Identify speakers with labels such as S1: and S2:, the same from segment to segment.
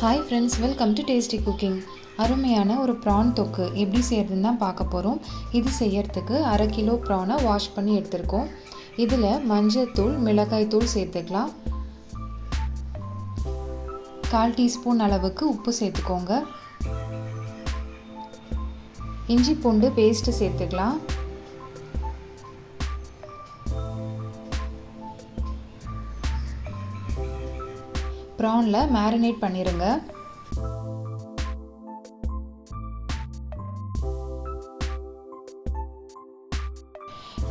S1: Hi friends, welcome to tasty cooking. அருமையான ஒரு PRAN தொக்கு எப்படி செய்கிறதுன்னு தான் பார்க்க போகிறோம். இது செய்யறதுக்கு 1/2 கிலோ ப்ரானை வாஷ் பண்ணி எடுத்துருக்கோம். இதில் மஞ்சள்தூள், மிளகாய் தூள் சேர்த்துக்கலாம். 1/4 டீஸ்பூன் அளவுக்கு உப்பு சேர்த்துக்கோங்க. இஞ்சி பூண்டு பேஸ்ட்டு சேர்த்துக்கலாம். ப்ரானில் மேரினேட் பண்ணிடுங்க.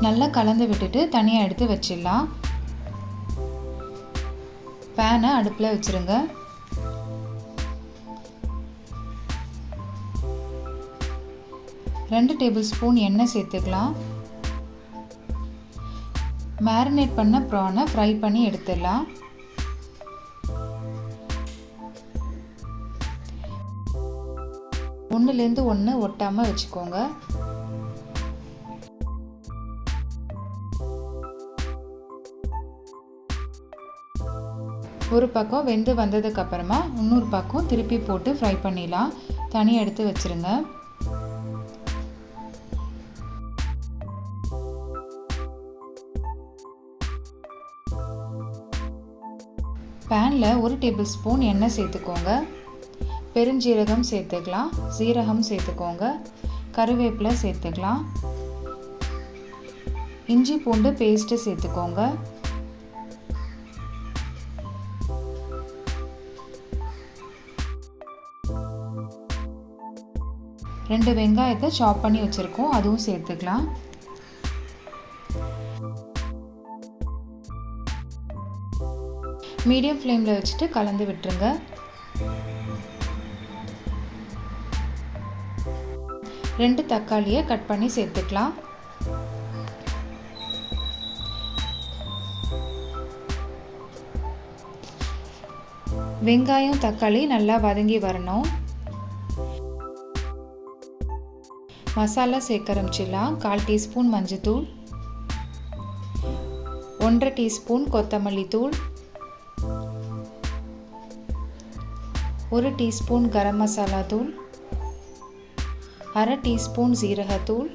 S1: நல்லா கலந்து விட்டுட்டு தனியாக எடுத்து வச்சிடலாம். பேனை அடுப்பில் வச்சுருங்க. ரெண்டு டேபிள் ஸ்பூன் எண்ணெய் சேர்த்துக்கலாம். மேரினேட் பண்ண ப்ரானை ஃப்ரை பண்ணி எடுத்துடலாம். ஒன்றுலேருந்து ஒன்று ஒட்டாமல் வச்சுக்கோங்க. ஒரு பக்கம் வெந்து வந்ததுக்கு அப்புறமா இன்னொரு பக்கம் திருப்பி போட்டு ஃப்ரை பண்ணிடலாம். தனியாக எடுத்து வச்சுருங்க. பேனில் 1 டேபிள் ஸ்பூன் எண்ணெய் சேர்த்துக்கோங்க. பெருஞ்சீரகம் சேர்த்துக்கலாம். சீரகம் சேர்த்துக்கோங்க. கருவேப்பிலை சேர்த்துக்கலாம். இஞ்சி பூண்டு பேஸ்ட்டு சேர்த்துக்கோங்க. ரெண்டு வெங்காயத்தை சாப் பண்ணி வச்சுருக்கோம், அதுவும் சேர்த்துக்கலாம். மீடியம் ஃப்ளேமில் வச்சுட்டு கலந்து விட்டுருங்க. ரெண்டு தக்காளியை கட் பண்ணி சேர்த்துக்கலாம். வெங்காயம் தக்காளி நல்லா வதங்கி வரணும். மசாலா சேர்க்க ஆரம்பிச்சிடலாம். 1/4 டீஸ்பூன் மஞ்சள்தூள், 1/2 டீஸ்பூன் கொத்தமல்லி தூள், 1 டீஸ்பூன் கரம் மசாலா தூள், 1/2 டீஸ்பூன் ஜீரகத்தூள்,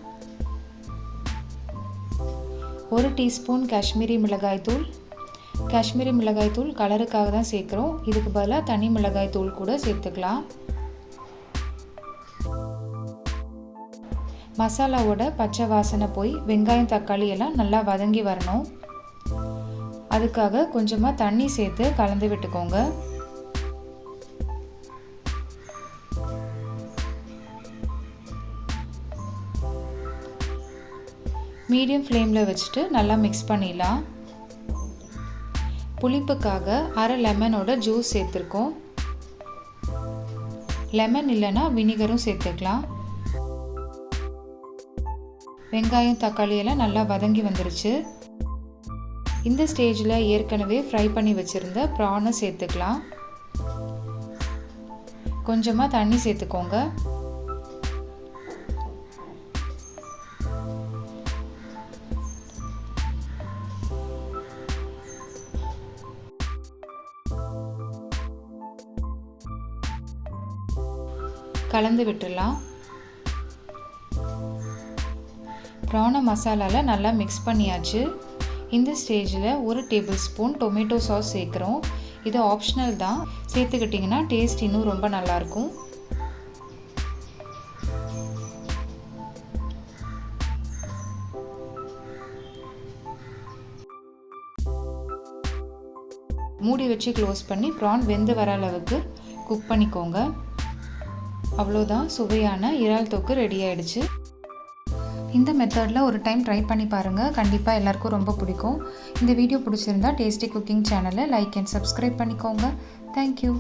S1: 1 டீஸ்பூன் காஷ்மீரி மிளகாய் தூள். காஷ்மீரி மிளகாய் தூள் கலருக்காக தான் சேர்க்குறோம். இதுக்கு பதிலாக தனி மிளகாய் தூள் கூட சேர்த்துக்கலாம். மசாலாவோட பச்சை வாசனை போய் வெங்காயம் தக்காளி எல்லாம் நல்லா வதங்கி வரணும். அதுக்காக கொஞ்சமாக தண்ணி சேர்த்து கலந்து விட்டுக்கோங்க. மீடியம் ஃப்ளேமில் வச்சுட்டு நல்லா மிக்ஸ் பண்ணிடலாம். புளிப்புக்காக 1/2 லெமனோட ஜூஸ் சேர்த்துருக்கோம். லெமன் இல்லைன்னா வினிகரும் சேர்த்துக்கலாம். வெங்காயம் தக்காளி எல்லாம் நல்லா வதங்கி வந்துருச்சு. இந்த ஸ்டேஜில் ஏற்கனவே ஃப்ரை பண்ணி வச்சுருந்த ப்ரானை சேர்த்துக்கலாம். கொஞ்சமாக தண்ணி சேர்த்துக்கோங்க. கலந்து விட்டுடலாம். ப்ரானை மசாலாவில் நல்லா மிக்ஸ் பண்ணியாச்சு. இந்த ஸ்டேஜில் 1 டேபிள் ஸ்பூன் டொமேட்டோ சாஸ் சேர்க்குறோம். இது ஆப்ஷனல் தான், சேர்த்துக்கிட்டிங்கன்னா டேஸ்ட் இன்னும் ரொம்ப நல்லாயிருக்கும். மூடி வச்சு க்ளோஸ் பண்ணி ப்ரான் வெந்து வர அளவுக்கு குக் பண்ணிக்கோங்க. அவ்வளோதான், சுவையான இறால் தொக்கு ரெடி ஆகிடுச்சு. இந்த மெத்தடில் ஒரு டைம் ட்ரை பண்ணி பாருங்கள். கண்டிப்பாக எல்லாருக்கும் ரொம்ப பிடிக்கும். இந்த வீடியோ பிடிச்சிருந்தா டேஸ்டி குக்கிங் சேனலை லைக் அண்ட் சப்ஸ்கிரைப் பண்ணிக்கோங்க. தேங்க்யூ.